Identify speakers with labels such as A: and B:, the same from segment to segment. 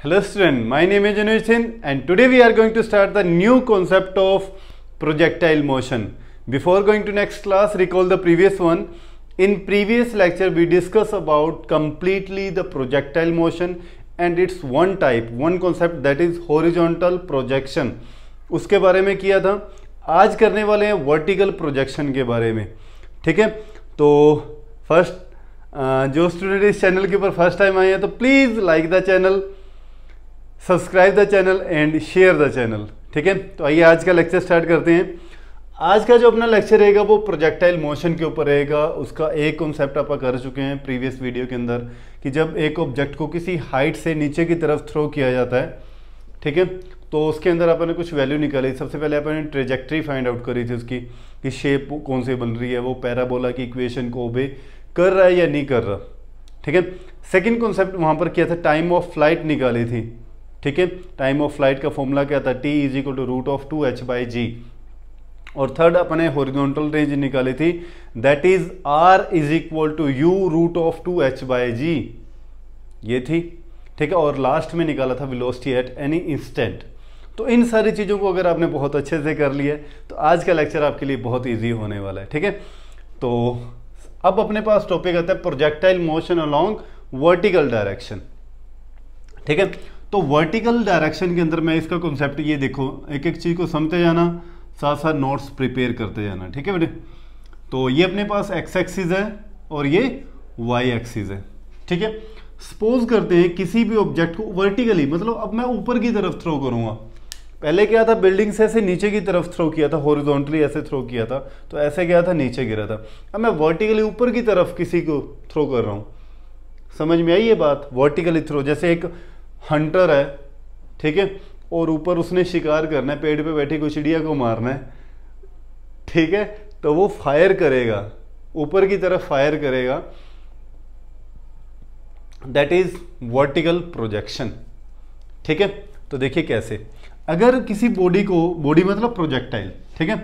A: Hello student, my name is Anuj and today we are going to start the new concept of projectile motion. Before going to next class, recall the previous one. In previous lecture we discussed about completely the projectile motion and its one type, one concept, that is horizontal projection. उसके बारे में किया था. आज करने वाले हैं vertical projection के बारे में. ठीक है, तो फर्स्ट जो स्टूडेंट इस चैनल के ऊपर फर्स्ट टाइम आए हैं तो please like the channel, subscribe the channel and share the channel. ठीक है, तो आइए आज का लेक्चर स्टार्ट करते हैं. आज का जो अपना लेक्चर रहेगा वो प्रोजेक्टाइल मोशन के ऊपर रहेगा. उसका एक कॉन्सेप्ट आप कर चुके हैं प्रीवियस वीडियो के अंदर कि जब एक ऑब्जेक्ट को किसी हाइट से नीचे की तरफ थ्रो किया जाता है, ठीक है, तो उसके अंदर अपन ने कुछ वैल्यू निकाली. सबसे पहले अपन ने ट्रेजेक्ट्री फाइंड आउट करी थी उसकी कि शेप कौन सी बन रही है, वो पैराबोला की इक्वेशन को ओबे कर रहा है या नहीं कर रहा. ठीक है, सेकेंड कॉन्सेप्ट वहाँ पर किया था, टाइम ऑफ फ्लाइट निकाली थी. ठीक है, टाइम ऑफ फ्लाइट का फॉर्मूला क्या था, t = √2h/g. और थर्ड अपने हॉरिजॉन्टल रेंज निकाली थी, दैट इज r = u√2h/g. ये थी. ठीक है, और लास्ट में निकाला था वेलोसिटी एट एनी इंस्टेंट. तो इन सारी चीज़ों को अगर आपने बहुत अच्छे से कर लिया तो आज का लेक्चर आपके लिए बहुत ईजी होने वाला है. ठीक है, तो अब अपने पास टॉपिक आता है projectile motion along vertical direction. ठीक है, तो वर्टिकल डायरेक्शन के अंदर मैं इसका कॉन्सेप्ट ये देखो, एक एक चीज़ को समझते जाना, साथ साथ नोट्स प्रिपेयर करते जाना. ठीक है बेटे, तो ये अपने पास एक्स एक्सिस है और ये वाई एक्सिस है. ठीक है, सपोज करते हैं किसी भी ऑब्जेक्ट को वर्टिकली, मतलब अब मैं ऊपर की तरफ थ्रो करूँगा. पहले क्या था, बिल्डिंग से ऐसे नीचे की तरफ थ्रो किया था, हॉरिजॉन्टली ऐसे थ्रो किया था, तो ऐसे गया था, नीचे गिरा था. अब मैं वर्टिकली ऊपर की तरफ किसी को थ्रो कर रहा हूँ. समझ में आई ये बात, वर्टिकली थ्रो. जैसे एक हंटर है, ठीक है, और ऊपर उसने शिकार करना है, पेड़ पे बैठी कोई चिड़िया को मारना है. ठीक है, तो वो फायर करेगा, ऊपर की तरफ फायर करेगा, दैट इज वर्टिकल प्रोजेक्शन. ठीक है, तो देखिए कैसे, अगर किसी बॉडी को, बॉडी मतलब प्रोजेक्टाइल, ठीक है,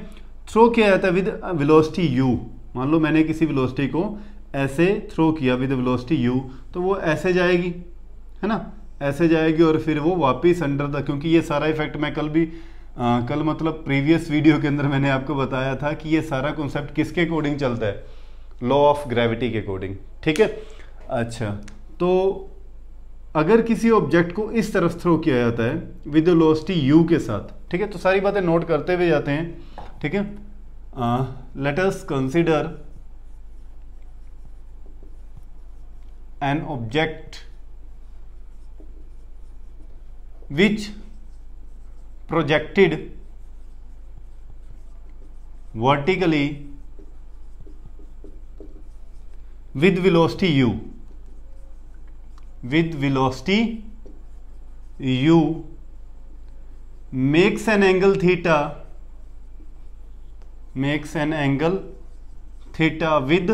A: थ्रो किया जाता है विद वेलोसिटी u. मान लो मैंने किसी वेलोसिटी को ऐसे थ्रो किया विद वेलोसिटी u, तो वो ऐसे जाएगी, है ना, ऐसे जाएगी और फिर वो वापस अंडर द, क्योंकि ये सारा इफेक्ट मैं कल मतलब प्रीवियस वीडियो के अंदर मैंने आपको बताया था कि ये सारा कॉन्सेप्ट किसके अकॉर्डिंग चलता है, लॉ ऑफ ग्रेविटी के अकॉर्डिंग. ठीक है, अच्छा, तो अगर किसी ऑब्जेक्ट को इस तरफ थ्रो किया जाता है विद वेलोसिटी u के साथ, ठीक है, तो सारी बातें नोट करते हुए जाते हैं. ठीक है, let us consider an object which projected vertically with velocity u, makes an angle theta with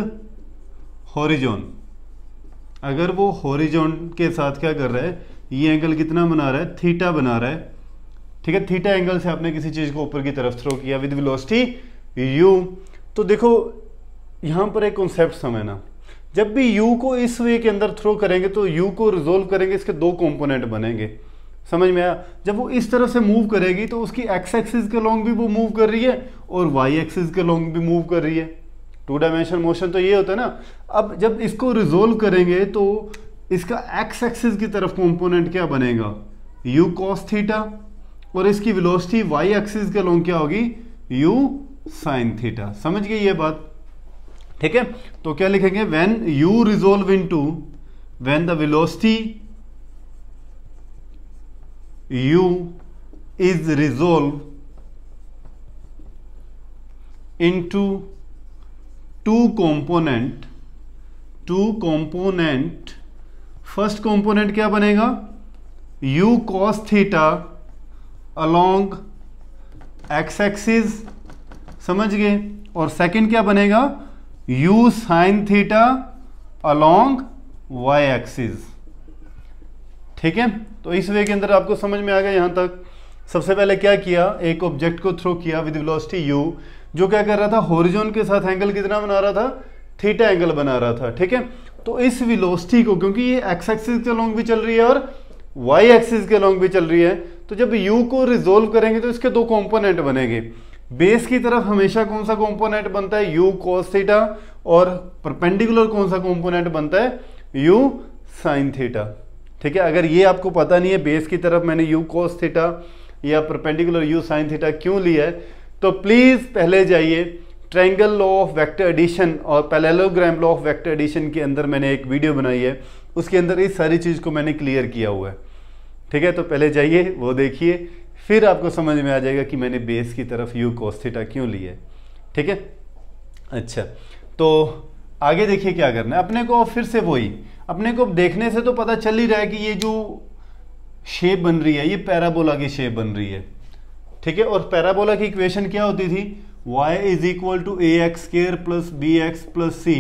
A: horizon. अगर वो होरिजोन के साथ क्या कर रहा है, ये एंगल कितना बना रहा है, थीटा बना रहा है. ठीक है, थीटा एंगल से आपने किसी चीज को ऊपर की तरफ थ्रो किया विद वेलोसिटी u. तो देखो यहां पर एक कॉन्सेप्ट समझना, जब भी u को इस वे के अंदर थ्रो करेंगे तो u को रिजोल्व करेंगे, इसके दो कंपोनेंट बनेंगे. समझ में आया, जब वो इस तरह से मूव करेगी तो उसकी एक्स एक्सिस के लॉन्ग भी वो मूव कर रही है और वाई एक्सिस के लॉन्ग भी मूव कर रही है. टू डायमेंशन मोशन तो ये होता है ना. अब जब इसको रिजोल्व करेंगे तो इसका एक्स एक्सिस की तरफ कंपोनेंट क्या बनेगा, u cos थीटा, और इसकी वेलोसिटी y एक्सिस के लॉन्ग क्या होगी, u sin थीटा. समझ गए ये बात. ठीक है, तो क्या लिखेंगे, when u resolve into, when the velocity u is resolve into two component, first component क्या बनेगा, u cos theta along x axis. समझ गए, और सेकंड क्या बनेगा, u sin theta along y axis. ठीक है, तो इस वे के अंदर आपको समझ में आ गया यहां तक. सबसे पहले क्या किया, एक ऑब्जेक्ट को थ्रो किया विद वेलोसिटी u, जो क्या कर रहा था, होरिजोन के साथ एंगल कितना बना रहा था, थीटा एंगल बना रहा था। ठीक है, तो इस वेलोसिटी को, क्योंकि ये एक्स एक्सिस के लॉन्ग भी चल रही है और वाई एक्सिस के अलॉन्ग भी चल रही है। तो जब u को रिजोल्व करेंगे तो इसके दो कंपोनेंट बनेंगे। बेस की तरफ हमेशा कौन सा कंपोनेंट बनता है, u cos थीटा, और परपेंडिकुलर कौन सा कंपोनेंट बनता है, u sin थीटा। ठीक है, अगर ये आपको पता नहीं है बेस की तरफ मैंने u cos थीटा या परपेंडिकुलर u sin थीटा क्यों लिया है, तो प्लीज पहले जाइए triangle law of vector addition और parallelogram law of vector addition के अंदर मैंने एक वीडियो बनाई है, उसके अंदर इस सारी चीज को मैंने क्लियर किया हुआ है। ठीक है, तो पहले जाइए वो देखिए, फिर आपको समझ में आ जाएगा कि मैंने बेस की तरफ u cos थीटा क्यों लिया है। ठीक है, अच्छा तो आगे देखिए क्या करना है अपने को। फिर से वही, अपने को देखने से तो पता चल ही रहा है कि ये जो शेप बन रही है ये पैराबोला की शेप बन रही है। ठीक है, और पैराबोला की इक्वेशन क्या होती थी, y is equal to A X square plus B X plus C.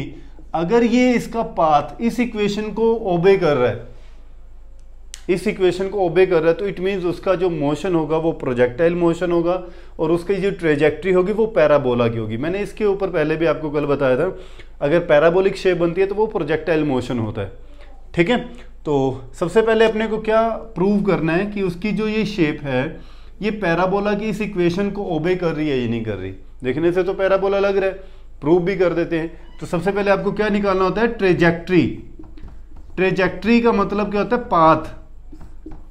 A: अगर ये इसका पाथ इस इक्वेशन को ओबे कर रहा है, इस इक्वेशन को ओबे कर रहा है, तो इट मीन्स उसका जो मोशन होगा वो प्रोजेक्टाइल मोशन होगा और उसकी जो ट्रेजेक्ट्री होगी वो पैराबोला की होगी। मैंने इसके ऊपर पहले भी आपको कल बताया था, अगर पैराबोलिक शेप बनती है तो वो प्रोजेक्टाइल मोशन होता है। ठीक है, तो सबसे पहले अपने को क्या प्रूव करना है कि उसकी जो ये शेप है ये पैराबोला की इस इक्वेशन को ओबे कर रही है या नहीं कर रही। देखने से तो पैराबोला लग रहा है, प्रूव भी कर देते हैं। तो सबसे पहले आपको क्या निकालना होता है, ट्रेजेक्ट्री। ट्रेजेक्ट्री का मतलब क्या होता है, पाथ।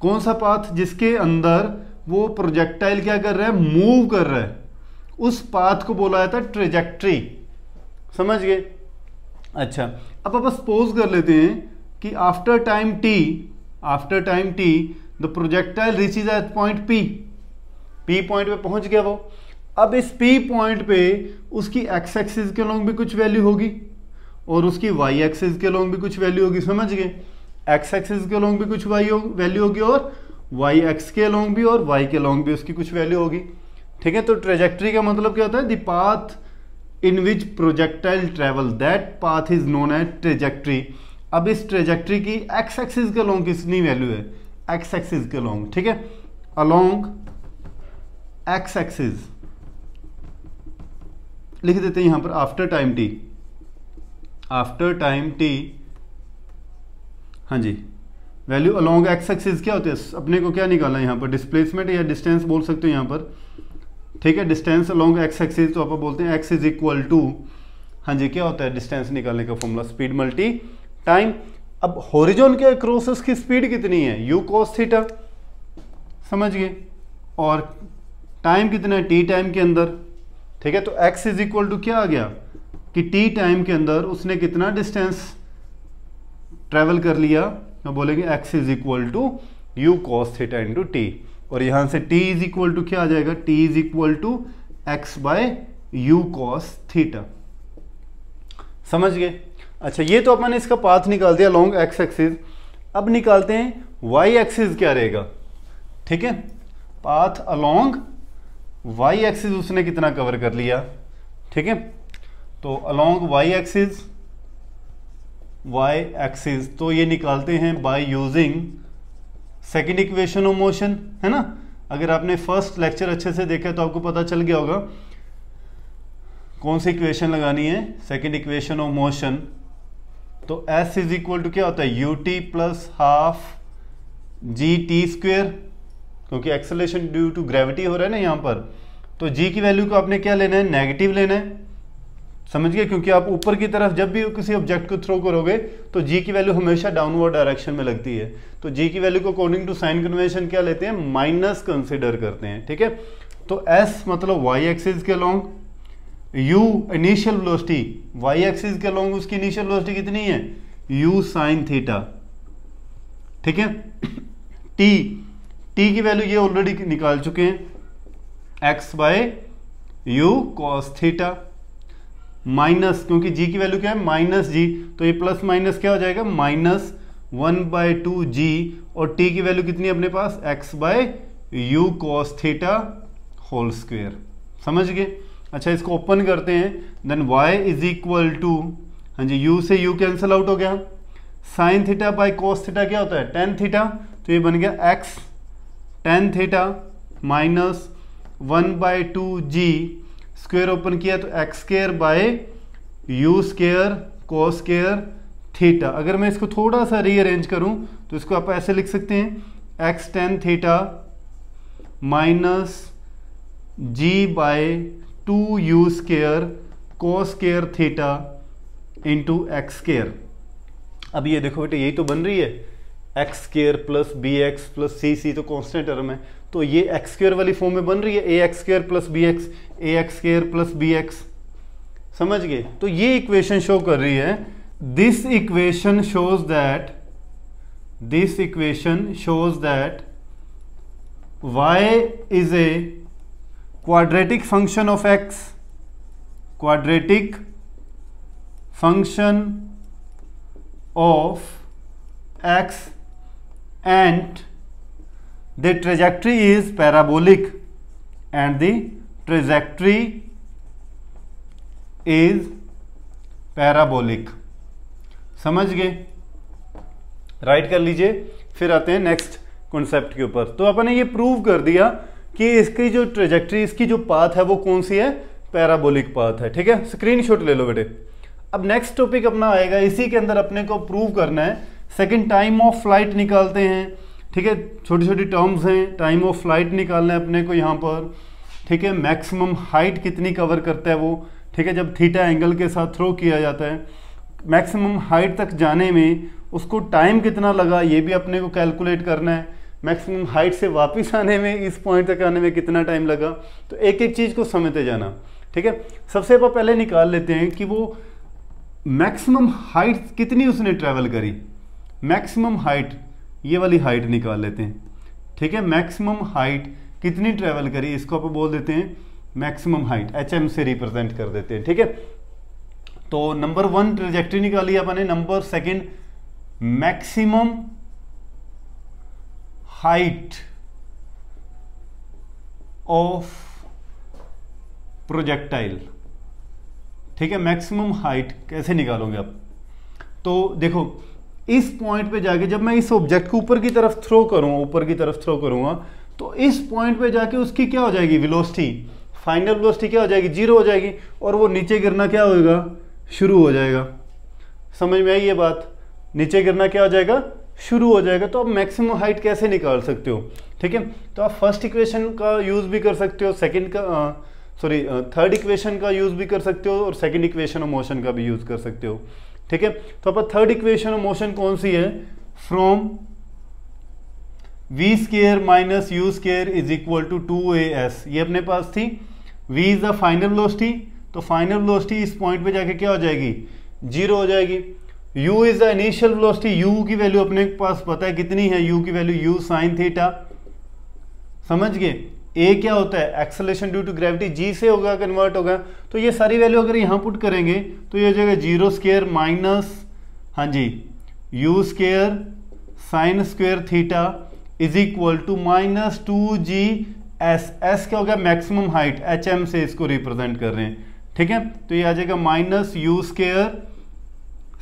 A: कौन सा पाथ, जिसके अंदर वो प्रोजेक्टाइल क्या कर रहा है, मूव कर रहा है, उस पाथ को बोला जाता है ट्रेजेक्ट्री। समझ गए। अच्छा, अब आप सपोज कर लेते हैं कि after time t the projectile reaches at point p point पे पहुंच गया वो। अब इस p पॉइंट पे उसकी x एक्सिस के अलॉन्ग भी कुछ वैल्यू होगी और उसकी y एक्सिस के अलॉन्ग भी कुछ वैल्यू होगी। समझ गए, x एक्सिस के अलॉन्ग भी कुछ वैल्यू होगी और y एक्स के अलॉन्ग भी और y के अलॉन्ग भी उसकी कुछ वैल्यू होगी। ठीक है, तो ट्रेजेक्ट्री का मतलब क्या होता है, the path in which projectile travel, that path is known as trajectory. अब इस ट्रेजेक्ट्री की x एक्सिस के अलॉन्ग कितनी वैल्यू है, x एक्सिस के अलॉन्ग। ठीक है, अलॉन्ग x एक्सिस लिख देते हैं यहां पर after time t, after time t। हाँ जी, वैल्यू अलॉन्ग x एक्सिस क्या होती है, अपने को क्या निकालना है यहाँ पर, डिस्प्लेसमेंट या डिस्टेंस बोल सकते हो यहाँ पर। ठीक है, डिस्टेंस अलॉन्ग x एक्सिस, तो आप बोलते हैं x इज इक्वल टू, हाँ जी क्या होता है डिस्टेंस निकालने का फॉर्मूला, स्पीड मल्टी टाइम। अब हॉरिजॉन के अक्रॉस उसकी स्पीड कितनी है, u cos थीटा। समझ गए, और टाइम कितना है, t टाइम के अंदर। ठीक है, तो x इज इक्वल टू क्या आ गया कि t टाइम के अंदर उसने कितना डिस्टेंस ट्रेवल कर लिया, तो बोलेंगे x is equal to u cos theta into t, और यहां से t इज इक्वल टू क्या आ जाएगा, t is equal to x by u cos theta. समझ गए। अच्छा, ये तो अपन ने इसका पाथ निकाल दिया लॉन्ग x एक्सिस। अब निकालते हैं y एक्सिस क्या रहेगा। ठीक है, पाथ अलोंग y एक्सिस उसने कितना कवर कर लिया। ठीक है, तो अलोंग y एक्सिस तो ये निकालते हैं by using second equation of motion, है ना। अगर आपने फर्स्ट लेक्चर अच्छे से देखा तो आपको पता चल गया होगा कौन सी इक्वेशन लगानी है, सेकंड इक्वेशन ऑफ मोशन। तो s इज इक्वल टू क्या होता है, ut plus half G T square, क्योंकि एक्सेलरेशन ड्यू टू ग्रेविटी हो रहा है ना यहाँ पर, तो g की वैल्यू को आपने क्या लेना है, नेगेटिव लेना है। समझ गए, क्योंकि आप ऊपर की तरफ जब भी किसी ऑब्जेक्ट को थ्रो करोगे तो g की वैल्यू हमेशा डाउनवर्ड डायरेक्शन में लगती है। तो g की वैल्यू को अकॉर्डिंग टू साइन कन्वेंशन क्या लेते हैं, माइनस कंसिडर करते हैं। ठीक है, तो s मतलब y एक्सिस के along, u initial velocity, y axis के अलॉन्ग उसकी इनिशियल वेलोसिटी कितनी है, u साइन थीटा। ठीक है, t की वैल्यू ये ऑलरेडी निकाल चुके हैं, x by u cos theta, minus, क्योंकि g की वैल्यू क्या है माइनस जी, तो ये प्लस माइनस क्या हो जाएगा, माइनस 1/2g, और t की वैल्यू कितनी है अपने पास, x by u cos theta whole square. समझ गए। अच्छा, इसको ओपन करते हैं, then y is equal to, हाँ जी u से u कैंसिल आउट हो गया, sine theta by cos theta क्या होता है, टेन थीटा, तो ये बन गया x ten theta minus 1/2g, square open किया तो x square by u square cos square theta. अगर मैं इसको थोड़ा सा रीअरेंज करूं तो इसको आप ऐसे लिख सकते हैं, X tan theta minus G by 2 U square cos square theta into X square. अब ये देखो बेटे यही तो बन रही है, X square plus B X plus C तो कांस्टेंट टर्म है, तो ये एक्स स्केयर वाली फॉर्म में बन रही है, A X square plus B X, A X square plus B X. समझ गए? तो ये इक्वेशन शो कर रही है, this equation shows that y is a quadratic function of x, quadratic function of x, and the trajectory is parabolic, and the trajectory is parabolic। समझ गए? Right कर लीजिए। फिर आते हैं नेक्स्ट कॉन्सेप्ट के ऊपर। तो अपन ने ये प्रूव कर दिया कि इसकी जो ट्रेजेक्ट्री, इसकी जो पाथ है वो कौन सी है, पैराबोलिक पाथ है। ठीक है, स्क्रीनशॉट ले लो बेटे। अब नेक्स्ट टॉपिक अपना आएगा, इसी के अंदर अपने को प्रूव करना है, सेकंड टाइम ऑफ फ्लाइट निकालते हैं। ठीक है, छोटी छोटी टर्म्स हैं, टाइम ऑफ फ्लाइट निकालना है अपने को यहाँ पर। ठीक है, मैक्सिमम हाइट कितनी कवर करता है वो। ठीक है, जब थीटा एंगल के साथ थ्रो किया जाता है, मैक्सिमम हाइट तक जाने में उसको टाइम कितना लगा ये भी अपने को कैलकुलेट करना है। मैक्सिमम हाइट से वापस आने में, इस पॉइंट तक आने में कितना टाइम लगा, तो एक एक चीज़ को समझते जाना। ठीक है, सबसे पहले निकाल लेते हैं कि वो मैक्सिमम हाइट कितनी उसने ट्रैवल करी। मैक्सिमम हाइट, ये वाली हाइट निकाल लेते हैं। ठीक है, मैक्सिमम हाइट कितनी ट्रैवल करी, इसको आप बोल देते हैं मैक्सिमम हाइट, HM से रिप्रेजेंट कर देते हैं। ठीक है, तो नंबर 1 ट्रेजेक्ट्री निकाली अपने, number 2 maximum height of projectile. ठीक है, मैक्सिमम हाइट कैसे निकालोगे आप, तो देखो इस पॉइंट पे जाके जब मैं इस ऑब्जेक्ट को ऊपर की तरफ थ्रो करूंगा, तो इस पॉइंट पे जाके उसकी क्या हो जाएगी, वेलोसिटी, फाइनल वेलोसिटी क्या हो जाएगी, 0 हो जाएगी, और वो नीचे गिरना क्या होगा, शुरू हो जाएगा। समझ में आई ये बात? नीचे गिरना क्या हो जाएगा, शुरू हो जाएगा। तो आप मैक्सिमम हाइट कैसे निकाल सकते हो? ठीक है, तो आप फर्स्ट इक्वेशन का यूज भी कर सकते हो, थर्ड इक्वेशन का यूज भी कर सकते हो, और सेकंड इक्वेशन ऑफ मोशन का भी यूज कर सकते हो। ठीक है, तो आप थर्ड इक्वेशन ऑफ मोशन कौन सी है, from v square minus u square is equal to 2as, ये अपने पास थी। v is the final velocity, तो फाइनल वेलोसिटी इस पॉइंट पे जाके क्या हो जाएगी, 0 हो जाएगी। u is the initial velocity, u की वैल्यू अपने पास पता है कितनी है, u की वैल्यू u साइन थीटा। समझ गए? a क्या होता है, acceleration due to gravity, g से होगा, कन्वर्ट होगा। तो ये सारी वैल्यू अगर यहाँ पुट करेंगे तो ये हो जाएगा 0 स्क्वायर माइनस, हाँ जी, u square sine square theta is equal to minus 2g s क्या होगा, मैक्सिमम हाइट, HM से इसको रिप्रेजेंट कर रहे हैं। ठीक है, तो ये आ जाएगा minus u square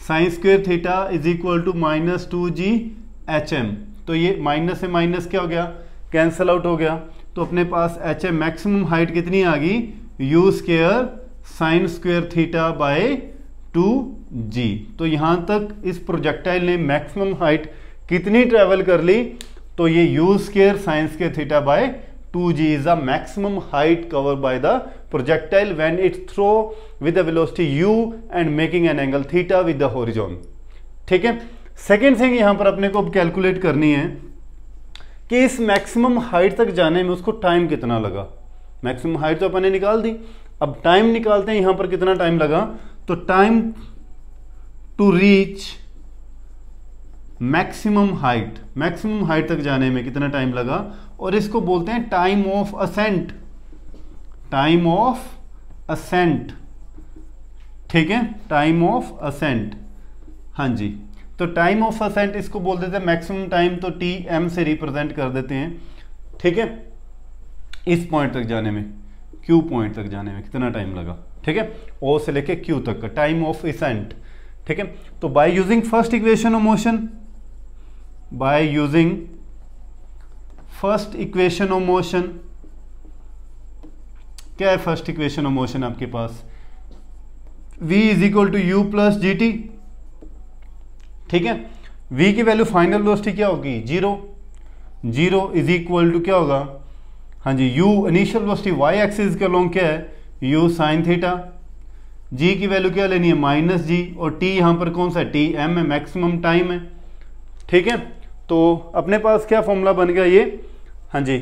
A: sine square theta is equal to minus 2g/HM। तो ये माइनस से माइनस क्या हो गया, कैंसल आउट हो गया। तो अपने पास HM मैक्सिमम हाइट कितनी आ गई, u square sine square theta by 2g। तो यहां तक इस प्रोजेक्टाइल ने मैक्सिमम हाइट कितनी ट्रेवल कर ली, तो ये u square sine square theta by 2g is the maximum height covered by the projectile when it throw with the velocity u and making an angle theta with the horizon। ठीक है, second thing यहां पर अपने को calculate करनी है कि इस मैक्सिमम हाइट तक जाने में उसको टाइम कितना लगा। मैक्सिमम हाइट तो अपने निकाल दी, अब टाइम निकालते हैं यहां पर कितना टाइम लगा। तो time to reach maximum height तक जाने में कितना टाइम लगा, और इसको बोलते हैं टाइम ऑफ असेंट। ठीक है, टाइम ऑफ असेंट, हाँ जी। तो टाइम ऑफ असेंट इसको बोल देते हैं मैक्सिमम टाइम, तो TM से रिप्रेजेंट कर देते हैं। ठीक है, इस पॉइंट तक जाने में, Q पॉइंट तक जाने में कितना टाइम लगा। ठीक है, O से लेके Q तक का टाइम ऑफ असेंट। ठीक है, तो by using first equation of motion, क्या है फर्स्ट इक्वेशन ऑफ मोशन आपके पास, v is equal to u plus g t. ठीक है, v की वैल्यू फाइनल वेलोसिटी क्या होगी, 0। 0 इज इक्वल टू क्या होगा, हाँ जी, u initial velocity y axis के अलोंग क्या है, u साइन थीटा, g की वैल्यू क्या लेनी है माइनस जी, और t यहाँ पर कौन सा है, टी एम है, मैक्सिमम टाइम है। ठीक है, तो अपने पास क्या फॉर्मूला बन गया ये, हाँ जी,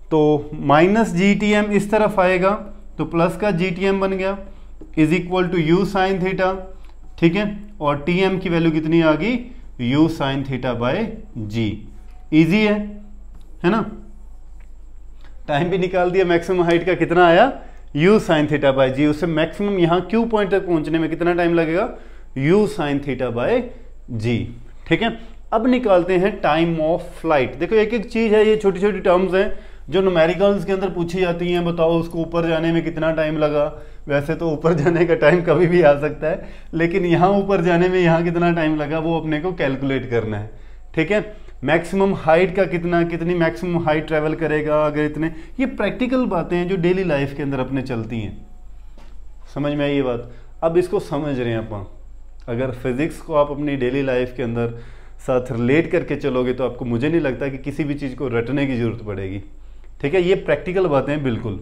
A: तो माइनस जी टी एम इस तरफ आएगा तो प्लस का जी टी एम बन गया is equal to you sine theta. ठीक है, और टी एम की वैल्यू कितनी आ गई, u sine theta by g. Easy है ना, टाइम भी निकाल दिया, मैक्सिमम हाइट का कितना आया, यू साइन थीटा बाय जी। उससे मैक्सिमम यहाँ क्यू पॉइंट तक पहुंचने में कितना टाइम लगेगा, यू साइन थीटा बाय जी। ठीक है, अब निकालते हैं टाइम ऑफ फ्लाइट। देखो एक एक चीज है, ये छोटी छोटी टर्म्स हैं जो न्यूमेरिकल्स के अंदर पूछी जाती हैं। बताओ उसको ऊपर जाने में कितना टाइम लगा, वैसे तो ऊपर जाने का टाइम कभी भी आ सकता है, लेकिन यहाँ ऊपर जाने में यहाँ कितना टाइम लगा वो अपने को कैलकुलेट करना है। ठीक है, मैक्सिमम हाइट का कितनी मैक्सिमम हाइट ट्रेवल करेगा अगर इतने, ये प्रैक्टिकल बातें हैं जो डेली लाइफ के अंदर अपने चलती हैं। समझ में आई ये बात। अब इसको समझ रहे हैं अपन, अगर फिजिक्स को आप अपनी डेली लाइफ के अंदर साथ रिलेट करके चलोगे तो आपको, मुझे नहीं लगता कि किसी भी चीज़ को रटने की जरूरत पड़ेगी। ठीक है, ये प्रैक्टिकल बातें हैं बिल्कुल।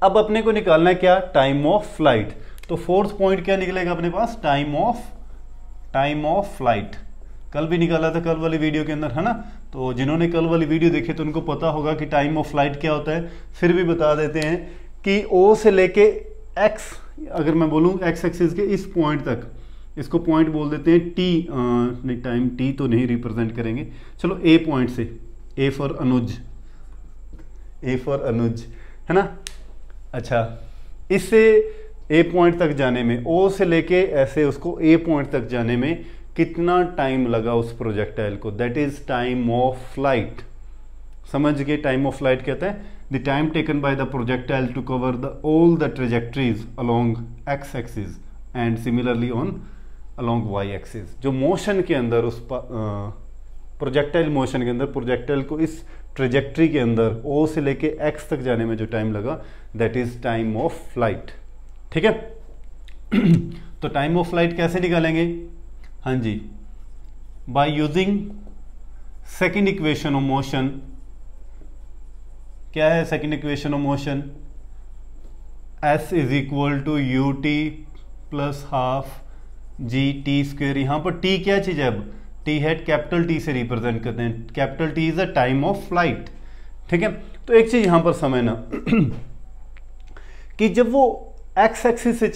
A: अब अपने को निकालना है क्या, टाइम ऑफ फ्लाइट। तो फोर्थ पॉइंट क्या निकलेगा अपने पास, टाइम ऑफ फ्लाइट। कल भी निकाला था, कल वाली वीडियो के अंदर, है ना। तो जिन्होंने कल वाली वीडियो देखी तो उनको पता होगा कि टाइम ऑफ फ्लाइट क्या होता है। फिर भी बता देते हैं कि ओ से लेके एक्स, अगर मैं बोलूँ एक्स एक्सिस के इस पॉइंट तक, इसको पॉइंट बोल देते हैं टी, नहीं टाइम टी तो नहीं रिप्रेजेंट करेंगे, चलो ए पॉइंट से, ए फॉर अनुज, है ना। अच्छा, इससे ए पॉइंट तक जाने में, ओ से लेके ऐसे उसको ए पॉइंट तक जाने में कितना टाइम लगा उस प्रोजेक्टाइल को, that is time of flight. समझ गए, टाइम ऑफ फ्लाइट कहते हैं the time taken by the projectile to cover all the trajectories along x axis and similarly on along y axis. जो मोशन के अंदर उस प्रोजेक्टाइल मोशन के अंदर प्रोजेक्टाइल को इस ट्रेजेक्टरी के अंदर ओ से लेके एक्स तक जाने में जो टाइम लगा, that is time of flight. ठीक है, तो टाइम ऑफ फ्लाइट कैसे निकालेंगे, हाँ जी, by using second equation of motion. क्या है second equation of motion, S is equal to U T plus half G T square. यहां पर टी क्या चीज है, अब टी है कैपिटल टी से रिप्रेजेंट करते हैं, capital T is a time of flight. ठीक है, तो एक चीज यहां पर समझना कि जब वो एक्स एक्सिस से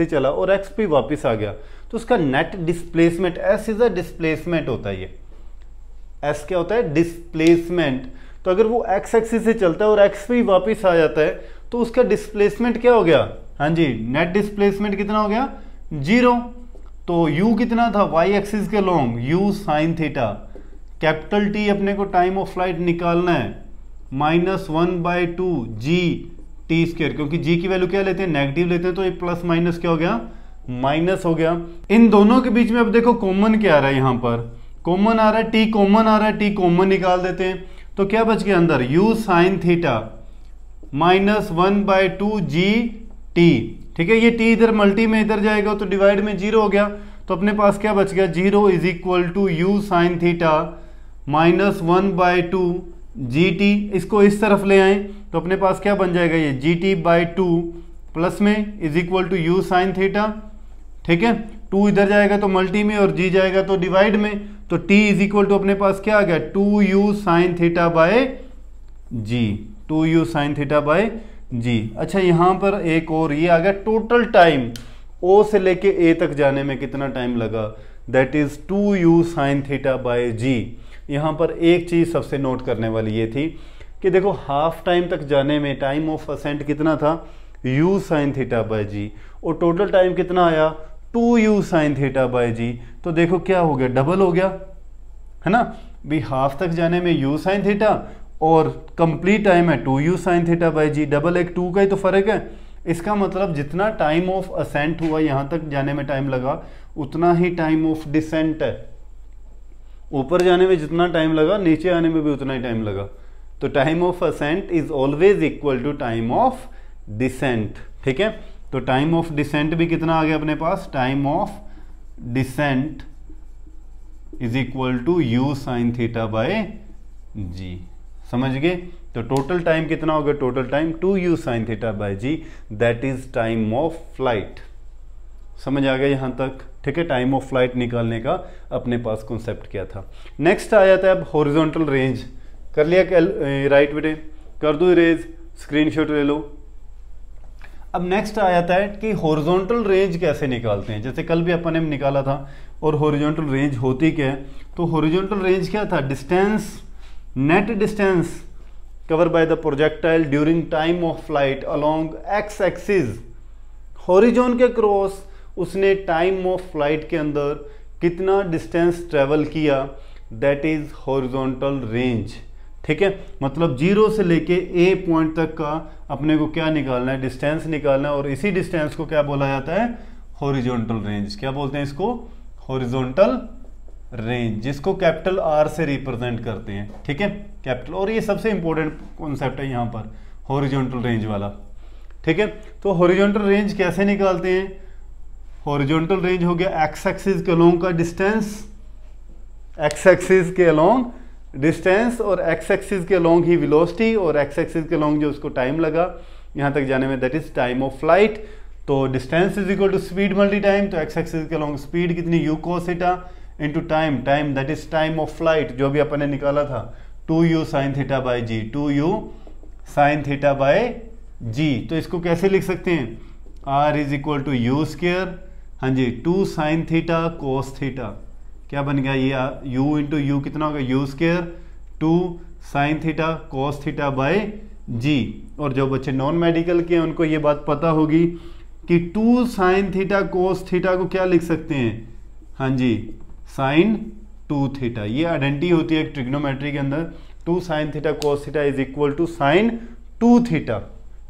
A: चला और एक्स पे वापस आ गया तो उसका net displacement, S is a displacement होता है। ये एस क्या होता है, डिस्प्लेसमेंट। तो अगर वो एक्स एक्सिस से चलता है और एक्स पे वापस आ जाता है तो उसका डिस्प्लेसमेंट क्या हो गया, हाँ जी, नेट डिस्प्लेसमेंट कितना हो गया, 0। तो u कितना था वाई एक्सिस के long, u sine theta, capital T अपने को टाइम ऑफ फ्लाइट निकालना है -1/2 जी टी स्क्वायर, क्योंकि g की वैल्यू क्या लेते हैं, नेगेटिव लेते हैं, तो ये प्लस माइनस क्या हो गया, माइनस हो गया। इन दोनों के बीच में अब देखो कॉमन क्या आ रहा है, यहां पर कॉमन आ रहा है, t कॉमन आ रहा है, t कॉमन निकाल देते हैं तो क्या बच गया अंदर, u sine theta -1/2 g t. ठीक है, ये t इधर मल्टी में इधर जाएगा तो डिवाइड में 0 हो गया, तो अपने पास क्या बच गया, 0 is equal to you sine theta -1/2 g t. इसको इस तरफ ले आए तो अपने पास क्या बन जाएगा, ये जी टी बाई 2 प्लस में is equal to you sine theta. ठीक है, 2 इधर जाएगा तो मल्टी में और g जाएगा तो डिवाइड में, तो t इज इक्वल टू अपने पास क्या आ गया, 2u sine theta by ji, 2u sine theta by G. अच्छा, यहां पर एक और ये आ गया टोटल टाइम o से लेके a तक जाने में कितना टाइम लगा, that is 2u sine theta by G. यहां पर एक चीज सबसे नोट करने वाली ये थी कि देखो हाफ टाइम तक जाने में टाइम ऑफ असेंट कितना था, u sine theta by g, और टोटल टाइम कितना आया, 2u sine theta by g. तो देखो क्या हो गया, डबल हो गया, है ना भी, हाफ तक जाने में u साइन थीटा और कंप्लीट टाइम है 2u sine theta by g, double एक 2 का ही तो फर्क है। इसका मतलब जितना टाइम ऑफ असेंट हुआ यहां तक जाने में टाइम लगा, उतना ही टाइम ऑफ डिसेंट है। ऊपर जाने में जितना टाइम लगा नीचे आने में भी उतना ही टाइम लगा। तो time of ascent is always equal to time of descent. ठीक है, तो टाइम ऑफ डिसेंट भी कितना आ गया अपने पास, time of descent is equal to you sine theta by G. समझ गए? तो टोटल टाइम कितना होगा? Total time 2u sine theta by G, that is time of flight. समझ आ गया यहाँ तक? ठीक है, टाइम ऑफ फ्लाइट निकालने का अपने पास कॉन्सेप्ट क्या था। नेक्स्ट आ जाता है अब हॉरिजॉन्टल रेंज। कर लिया राइट बेटे? कर दो इरेज, स्क्रीनशॉट ले लो। अब नेक्स्ट आ जाता है कि हॉरिजॉन्टल रेंज कैसे निकालते हैं। जैसे कल भी अपन ने निकाला था। और हॉरिजॉन्टल रेंज होती क्या है? तो हॉरिजॉन्टल रेंज क्या था? Distance, net distance cover by the projectile during time of flight along x axis. Horizon के क्रॉस उसने टाइम ऑफ फ्लाइट के अंदर कितना डिस्टेंस ट्रेवल किया, दैट इज हॉरिजॉन्टल रेंज। ठीक है, मतलब जीरो से लेके ए पॉइंट तक का अपने को क्या निकालना है? डिस्टेंस निकालना है। और इसी डिस्टेंस को क्या बोला जाता है? Horizontal range. क्या बोलते हैं इसको? हॉरिजॉन्टल रेंज, जिसको कैपिटल आर से रिप्रेजेंट करते हैं। ठीक है, कैपिटल। और ये सबसे इंपॉर्टेंट कॉन्सेप्ट है यहाँ पर, हॉरिजॉन्टल रेंज वाला। ठीक है, तो हॉरिजॉन्टल रेंज कैसे निकालते हैं? हॉरिजॉन्टल रेंज हो गया एक्स एक्सिस के अलोंग का डिस्टेंस, एक्स एक्सिस के अलोंग डिस्टेंस, और एक्स एक्सिस के अलोंग ही वेलोसिटी, और एक्स एक्सिस के अलोंग जो उसको टाइम लगा यहाँ तक जाने में, that is time of flight. तो distance is equal to speed multi time. तो एक्स एक्सिस के अलोंग स्पीड कितनी? U cos theta into time, time that is time of flight जो भी अपन ने निकाला था, 2u sine theta by ji, 2u sine theta by g. तो इसको कैसे लिख सकते हैं? r is equal to u square, हाँ जी, 2 साइन थीटा कोस थीटा। क्या बन गया ये? u इंटू यू कितना होगा? U square 2 sine theta cos theta by g. और जो बच्चे नॉन मेडिकल के हैं उनको ये बात पता होगी कि 2 साइन थीटा कोस थीटा को क्या लिख सकते हैं? हाँ जी, साइन 2 थीटा। ये आइडेंटिटी होती है ट्रिग्नोमेट्री के अंदर, 2 sine theta cos theta is equal to sine 2 theta.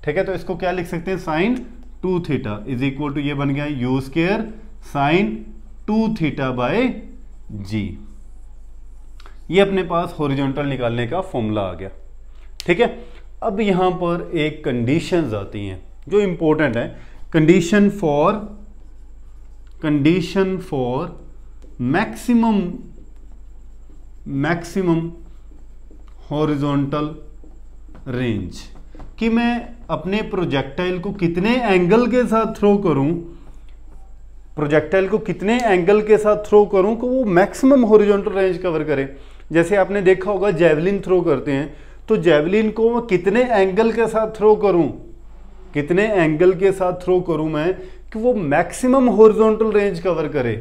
A: ठीक है, तो इसको क्या लिख सकते हैं? Sine 2 theta is equal to, ये बन गया u square sine 2 theta by g. ये अपने पास हॉरिजॉन्टल निकालने का फॉर्मूला आ गया। ठीक है, अब यहां पर एक कंडीशंस आती हैं जो इंपॉर्टेंट है। Condition for maximum horizontal range, कि मैं अपने प्रोजेक्टाइल को कितने एंगल के साथ थ्रो करूं, प्रोजेक्टाइल को कितने एंगल के साथ थ्रो करूं कि वो मैक्सिमम हॉरिजॉन्टल रेंज कवर करे। जैसे आपने देखा होगा जेवलिन थ्रो करते हैं, तो जेवलिन को मैं कितने एंगल के साथ थ्रो करूं, कितने एंगल के साथ थ्रो करूं मैं कि वो मैक्सिमम हॉरिजॉन्टल रेंज कवर करे।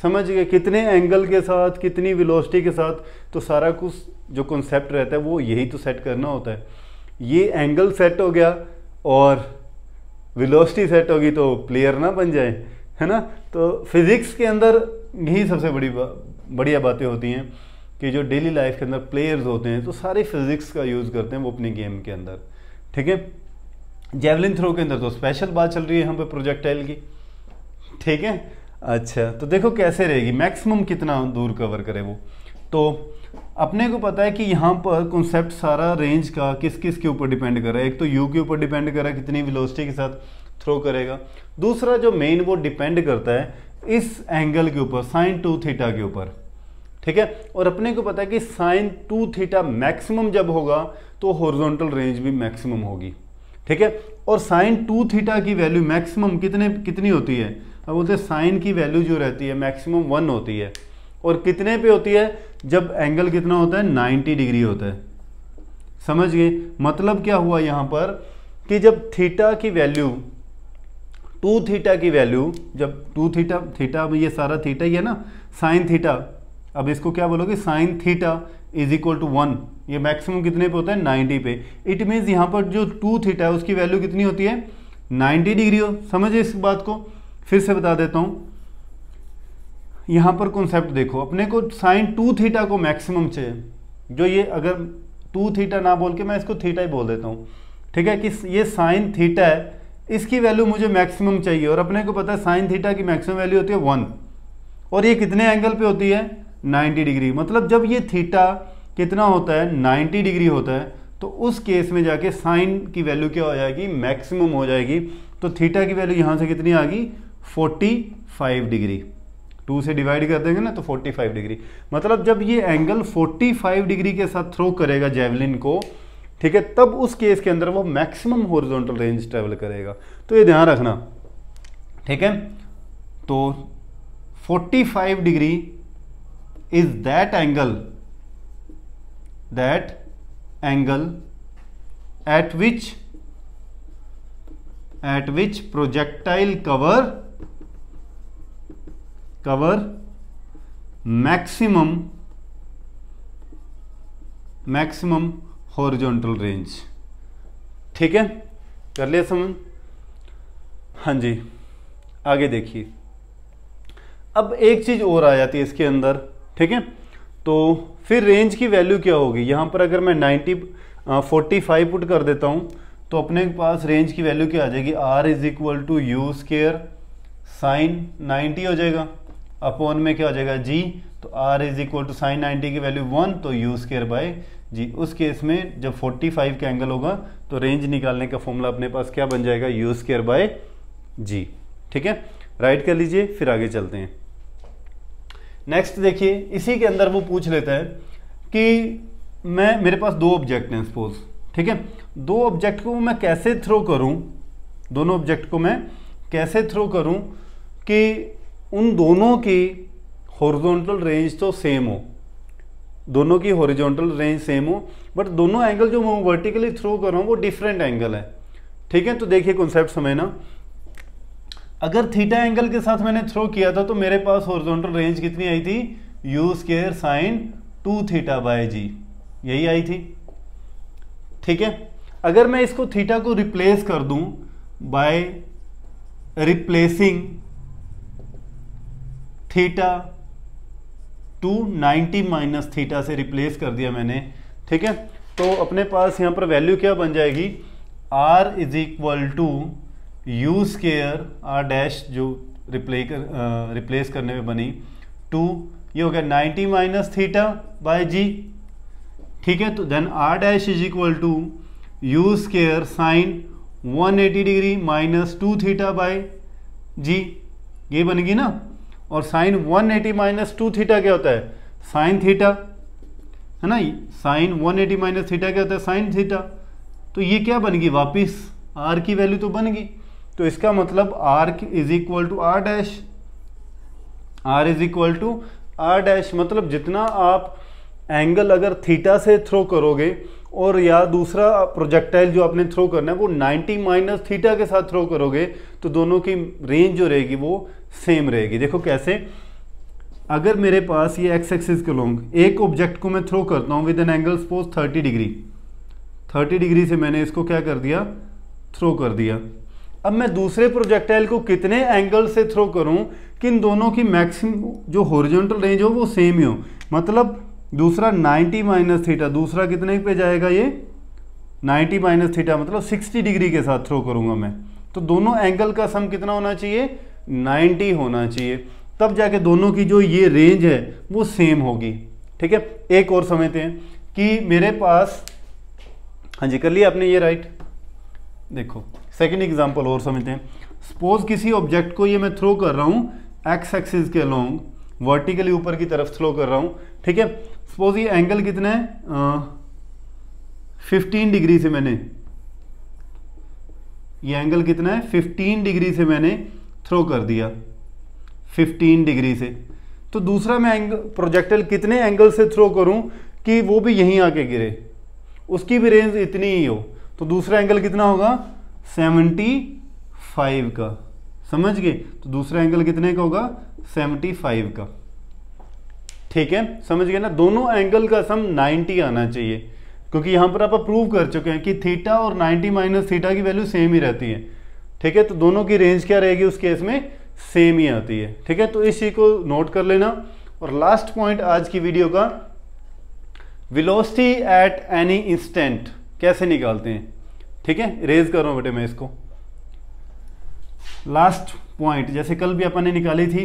A: समझ गए? कितने एंगल के साथ, कितनी वेलोसिटी के साथ। तो सारा कुछ जो कॉन्सेप्ट रहता है वो यही तो सेट करना होता है। ये एंगल सेट हो गया और वेलोसिटी सेट होगी तो प्लेयर ना बन जाए, है ना। तो फिजिक्स के अंदर यही सबसे बढ़िया बातें होती हैं कि जो डेली लाइफ के अंदर प्लेयर्स होते हैं तो सारे फिजिक्स का यूज़ करते हैं वो अपनी गेम के अंदर। ठीक है, जेवलिन थ्रो के अंदर तो स्पेशल बात चल रही है यहाँ पे प्रोजेक्टाइल की। ठीक है, अच्छा तो देखो कैसे रहेगी, मैक्सिमम कितना दूर कवर करे वो। तो अपने को पता है कि यहाँ पर कॉन्सेप्ट सारा रेंज का किस किस के ऊपर डिपेंड कर रहा है। एक तो यू के ऊपर डिपेंड कर रहा है कितनी वेलोसिटी के साथ थ्रो करेगा। दूसरा जो मेन वो डिपेंड करता है इस एंगल के ऊपर, साइन 2 थीटा के ऊपर। ठीक है, और अपने को पता है कि साइन 2 थीटा मैक्सिमम जब होगा तो हॉरिजॉन्टल रेंज भी मैक्सिमम होगी। ठीक है, और साइन 2 थीटा की वैल्यू मैक्सिमम कितनी होती है? अब बोलते हैं साइन की वैल्यू जो रहती है मैक्सिमम 1 होती है। और कितने पे होती है? जब एंगल कितना होता है? 90 डिग्री होता है। समझ गए? मतलब क्या हुआ यहाँ पर कि जब थीटा की वैल्यू 2 थीटा की वैल्यू, जब 2 थीटा ये सारा थीटा ही है ना, साइन थीटा, अब इसको क्या बोलोगे? Sine theta is equal to 1। ये मैक्सिमम कितने पे होता है? 90 पे। इट मीन्स यहाँ पर जो 2 थीटा है उसकी वैल्यू कितनी होती है? 90 डिग्री हो। समझे इस बात को? फिर से बता देता हूँ, यहाँ पर कॉन्सेप्ट देखो, अपने को साइन 2 थीटा को मैक्सिमम चाहिए। जो ये अगर 2 थीटा ना बोल के मैं इसको थीटा ही बोल देता हूँ। ठीक है, कि ये साइन थीटा है, इसकी वैल्यू मुझे मैक्सिमम चाहिए। और अपने को पता है साइन थीटा की मैक्सिमम वैल्यू होती है 1। और ये कितने एंगल पे होती है? 90 डिग्री। मतलब जब ये थीटा कितना होता है? 90 डिग्री होता है, तो उस केस में जाके साइन की वैल्यू क्या हो जाएगी? मैक्सिमम हो जाएगी। तो थीटा की वैल्यू यहाँ से कितनी आ गई? 45 डिग्री। 2 से डिवाइड कर देंगे ना तो 45 डिग्री। मतलब जब ये एंगल 45 डिग्री के साथ थ्रो करेगा जेवलिन को, ठीक है, तब उस केस के अंदर वो मैक्सिमम हॉरिजॉन्टल रेंज ट्रेवल करेगा। तो ये ध्यान रखना, ठीक है। तो 45 degree is that angle at which projectile cover maximum horizontal range। ठीक है, कर लिया समझ? हाँ जी, आगे देखिए। अब एक चीज और आ जाती है इसके अंदर, ठीक है। तो फिर रेंज की वैल्यू क्या होगी? यहां पर अगर मैं 45 पुट कर देता हूं तो अपने पास रेंज की वैल्यू क्या आ जाएगी? R is equal to u square sine 90 हो जाएगा, अपॉन में क्या हो जाएगा? G। तो R is equal to sine 90 की वैल्यू 1, तो यू स्केयर बाय G। उस केस में जब 45 का एंगल होगा तो रेंज निकालने का फॉर्मूला अपने पास क्या बन जाएगा? You square by G। ठीक है, राइट कर लीजिए, फिर आगे चलते हैं। नेक्स्ट देखिए, इसी के अंदर वो पूछ लेता है कि मेरे पास दो ऑब्जेक्ट हैं सपोज, ठीक है। दो ऑब्जेक्ट को मैं कैसे थ्रो करूं, दोनों ऑब्जेक्ट को मैं कैसे थ्रो करूं कि उन दोनों की हॉरिजॉन्टल रेंज तो सेम हो, दोनों की हॉरिजॉन्टल रेंज सेम हो, बट दोनों एंगल जो मैं वर्टिकली थ्रो कर रहा हूं वो डिफरेंट एंगल है। ठीक है, तो देखिए कॉन्सेप्ट समझना। अगर थीटा एंगल के साथ मैंने थ्रो किया था तो मेरे पास हॉरिजॉन्टल रेंज कितनी आई थी? U square sine 2 theta by g, यही आई थी। ठीक है, अगर मैं इसको थीटा को रिप्लेस कर दूं by replacing theta two 90 minus theta से रिप्लेस कर दिया मैंने, ठीक है, तो अपने पास यहां पर वैल्यू क्या बन जाएगी? R is equal to u square r dash जो रिप्लेस करने में बनी 2, ये हो गया 90 माइनस थीटा बाय जी। ठीक है, तो then r dash is equal to u square sine 180 degree minus 2 theta by g, ये बनेगी ना। और साइन 180 माइनस 2 थीटा क्या होता है? साइन थीटा, है ना। साइन 180 माइनस थीटा क्या होता है? Sine theta. तो ये क्या बनेगी? वापिस आर की वैल्यू तो बन गई। तो इसका मतलब r is equal to r dash, r is equal to r dash. मतलब जितना आप एंगल अगर थीटा से थ्रो करोगे और या दूसरा प्रोजेक्टाइल जो आपने थ्रो करना है वो 90 माइनस थीटा के साथ थ्रो करोगे तो दोनों की रेंज जो रहेगी वो सेम रहेगी। देखो कैसे, अगर मेरे पास ये एक्स एक्सिस के लॉन्ग एक ऑब्जेक्ट को मैं थ्रो करता हूँ with an angle suppose 30 degree, 30 degree से मैंने इसको क्या कर दिया? थ्रो कर दिया। अब मैं दूसरे प्रोजेक्टाइल को कितने एंगल से थ्रो करूं कि इन दोनों की मैक्सिमम जो हॉरिजॉन्टल रेंज हो वो सेम ही हो। मतलब दूसरा 90 माइनस थीटा, दूसरा कितने पे जाएगा? ये 90 माइनस थीटा, मतलब 60 डिग्री के साथ थ्रो करूंगा मैं। तो दोनों एंगल का सम कितना होना चाहिए? 90 होना चाहिए, तब जाके दोनों की जो ये रेंज है वो सेम होगी। ठीक है, एक और समझते हैं कि मेरे पास, हाँ जी कर लिया आपने ये, राइट। देखो सेकेंड एग्जाम्पल और समझते हैं। सपोज किसी ऑब्जेक्ट को ये मैं थ्रो कर रहा हूँ एक्स एक्सिस के लॉन्ग, वर्टिकली ऊपर की तरफ थ्रो कर रहा हूँ। ठीक है, सपोज ये एंगल कितना है? 15 डिग्री से मैंने, ये एंगल कितना है? 15 डिग्री से मैंने थ्रो कर दिया, 15 डिग्री से। तो दूसरा मैं प्रोजेक्टाइल कितने एंगल से थ्रो करूं कि वो भी यहीं आके गिरे, उसकी भी रेंज इतनी ही हो। तो दूसरा एंगल कितना होगा? 75 का। समझ गए? तो दूसरा एंगल कितने का होगा? 75 का। ठीक है, समझ गए ना। दोनों एंगल का सम 90 आना चाहिए, क्योंकि यहां पर आप प्रूव कर चुके हैं कि थीटा और 90 माइनस थीटा की वैल्यू सेम ही रहती है। ठीक है, तो दोनों की रेंज क्या रहेगी उस केस में? सेम ही आती है। ठीक है, तो इस चीज को नोट कर लेना। और लास्ट पॉइंट आज की वीडियो का, वेलोसिटी एट एनी इंस्टेंट कैसे निकालते हैं। ठीक है, रेज कर रहा हूं बेटे मैं इसको। लास्ट पॉइंट जैसे कल भी अपन ने निकाली थी,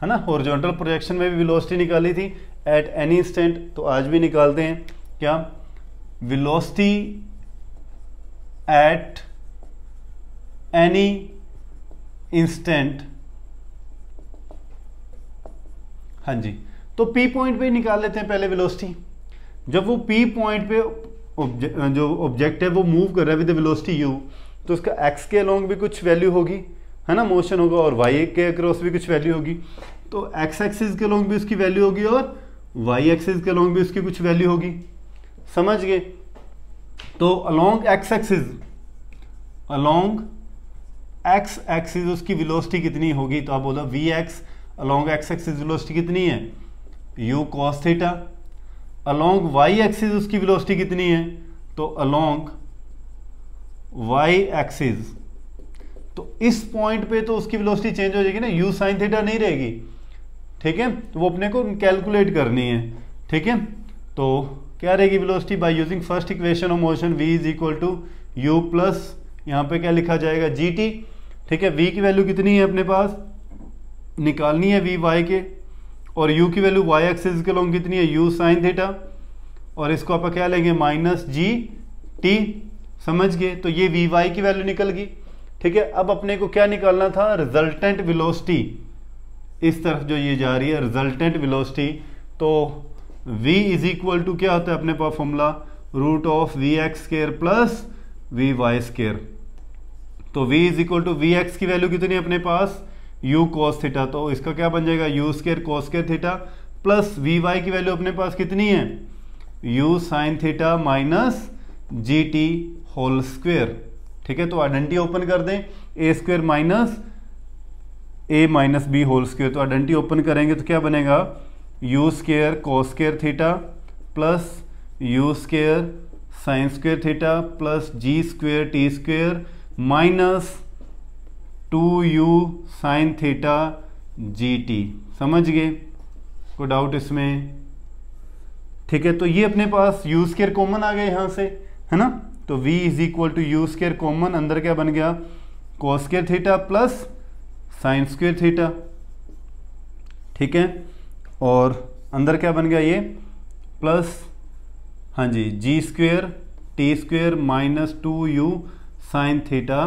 A: है ना, हॉरिजॉन्टल प्रोजेक्शन में भी वेलोसिटी निकाली थी एट एनी इंस्टेंट, तो आज भी निकालते हैं। क्या? वेलोसिटी एट एनी इंस्टेंट हाँ जी, तो P पॉइंट पे निकाल लेते हैं पहले वेलोसिटी। जब वो P पॉइंट पे जो ऑब्जेक्ट है वो मूव कर रहा है विद वेलोसिटी u, तो उसका x के अलोंग भी कुछ वैल्यू होगी, है ना, मोशन होगा, और y के अक्रॉस भी कुछ वैल्यू होगी। तो x एक्सिस के अलोंग भी उसकी वैल्यू होगी और y एक्सिस के अलोंग भी उसकी कुछ वैल्यू होगी। समझ गए? तो along x axis, along x axis उसकी वेलोसिटी कितनी होगी? तो आप बोलो vx along x axis velocity कितनी है? u cos theta. Along y axis उसकी वेलोसिटी कितनी है? तो अलोंग y एक्सिस, तो इस पॉइंट पे तो उसकी वेलोसिटी चेंज हो जाएगी ना, u sin थीटा नहीं रहेगी। ठीक है, तो वो अपने को कैलकुलेट करनी है। ठीक है, तो क्या रहेगी velocity? By using first equation of motion v is equal to u plus यहाँ पे क्या लिखा जाएगा? gt। ठीक है, v की वैल्यू कितनी है अपने पास? निकालनी है v y के, और u की वैल्यू y एक्सिस के अलोंग कितनी है? u sin थीटा, और इसको आप क्या लेंगे? Minus gt। समझ गए? तो ये वी वाई की वैल्यू निकल गई। ठीक है, अब अपने को क्या निकालना था? रिजल्टेंट वेलोसिटी, इस तरफ जो ये जा रही है रिजल्टेंट वेलोसिटी। तो v इज इक्वल टू क्या होता है अपने पास formula? Root of v x square plus v y square. तो v is equal to v x की वैल्यू कितनी है अपने पास? u cos थीटा, तो इसका क्या बन जाएगा? u square cos square theta plus v y की वैल्यू अपने पास कितनी है? u sin theta minus g t whole square. ठीक है, तो आइडेंटिटी ओपन कर दें, a square minus a minus b whole square. तो आइडेंटिटी ओपन करेंगे तो क्या बनेगा? U square cos square theta plus u square sine square theta plus g square t square minus 2u sine theta g t. समझ गए? कोई doubt इसमें? ठीक है, तो ये अपने पास यू स्क्वेयर कॉमन आ गया यहाँ से, है ना, तो v is equal to u square common, अंदर क्या बन गया? Cos square theta plus sine square theta. ठीक है, और अंदर क्या बन गया? ये प्लस, हाँ जी, g square t square minus 2u sine theta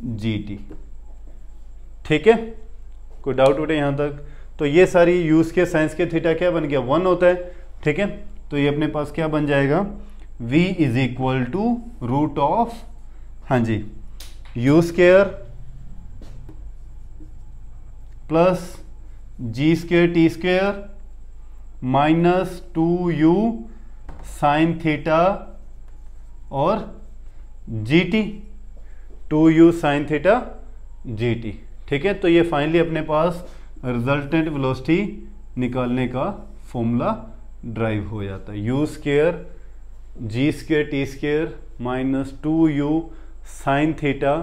A: g t. ठीक है, कोई डाउट उठे यहाँ तक? तो ये सारी यूज के साइंस के थीटा क्या बन गया? 1 होता है। ठीक है, तो ये अपने पास क्या बन जाएगा? v is equal to root of, हाँ जी, u square plus g square t square minus 2u sine theta और g t, 2u sine theta g t. ठीक है, तो ये फाइनली अपने पास रिजल्टेंट वेलोसिटी निकालने का फॉर्मूला ड्राइव हो जाता है। U square g square t square minus 2u sine theta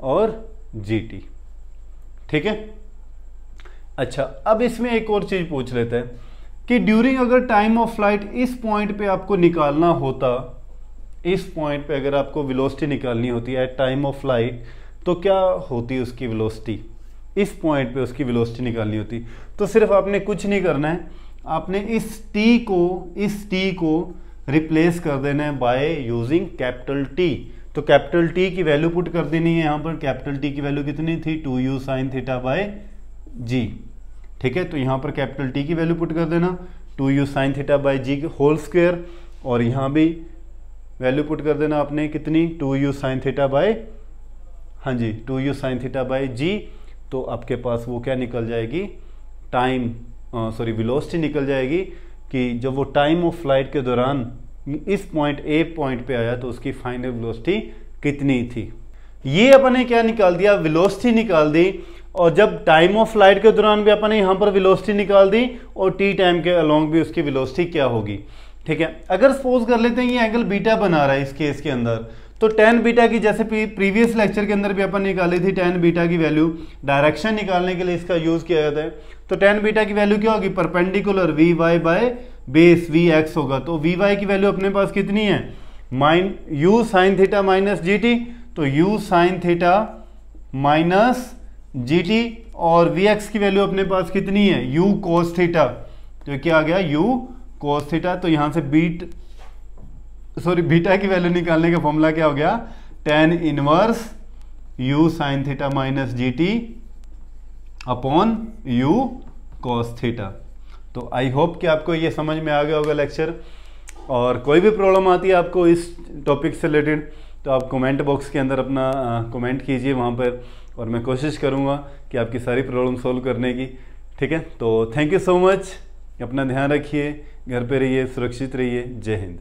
A: और जी टी। ठीक है, अच्छा, अब इसमें एक और चीज पूछ लेते हैं कि ड्यूरिंग अगर टाइम ऑफ फ्लाइट इस पॉइंट पे आपको निकालना होता, इस पॉइंट पे अगर आपको वेलोसिटी निकालनी होती है एट टाइम ऑफ फ्लाइट, तो क्या होती उसकी वेलोसिटी? इस पॉइंट पे उसकी वेलोसिटी निकालनी होती तो सिर्फ आपने कुछ नहीं करना है, आपने इस t को रिप्लेस कर देना है बाय यूजिंग कैपिटल T। तो कैपिटल T की वैल्यू पुट कर देनी है यहाँ पर। कैपिटल T की वैल्यू कितनी थी? 2u साइन थीटा बाय जी। ठीक है, तो यहाँ पर कैपिटल T की वैल्यू पुट कर देना 2u sine theta by g whole square, और यहाँ भी वैल्यू पुट कर देना आपने कितनी? 2u साइन थीटा बाय, हाँ जी, 2u sine theta by g. तो आपके पास वो क्या निकल जाएगी? वेलोसिटी निकल जाएगी कि जब वो टाइम ऑफ फ्लाइट के दौरान इस पॉइंट ए पॉइंट पे आया तो उसकी फाइनल वेलोसिटी कितनी थी। ये अपने क्या निकाल दिया? वेलोसिटी निकाल दी। और जब टाइम ऑफ फ्लाइट के दौरान भी अपने यहाँ पर वेलोसिटी निकाल दी और टी टाइम के अलोंग भी उसकी वेलोसिटी क्या होगी। ठीक है, अगर सपोज कर लेते हैं ये एंगल बीटा बना रहा है इस केस के अंदर, तो tan बीटा की जैसे प्रीवियस लेक्चर के अंदर भी अपन निकाली थी tan बीटा की वैल्यू, डायरेक्शन निकालने के लिए इसका यूज किया जाता है। तो tan बीटा की वैल्यू क्या होगी? Perpendicular v y by base v x होगा। तो वी वाई की वैल्यू अपने पास कितनी है? U sine theta minus g t, तो u sine theta minus g t, और वी एक्स की वैल्यू अपने पास कितनी है? यू कोस थीटा, तो क्या आ गया? You cos theta. तो यहां से बीटा की वैल्यू निकालने का फॉर्मूला क्या हो गया? tan inverse u sine theta minus g T upon u cos theta. तो आई होप कि आपको ये समझ में आ गया होगा लेक्चर। और कोई भी प्रॉब्लम आती है आपको इस टॉपिक से रिलेटेड तो आप कमेंट बॉक्स के अंदर अपना कमेंट कीजिए वहाँ पर, और मैं कोशिश करूँगा कि आपकी सारी प्रॉब्लम सॉल्व करने की। ठीक है, तो थैंक यू सो मच, अपना ध्यान रखिए, घर पे रहिए, सुरक्षित रहिए। जय हिंद।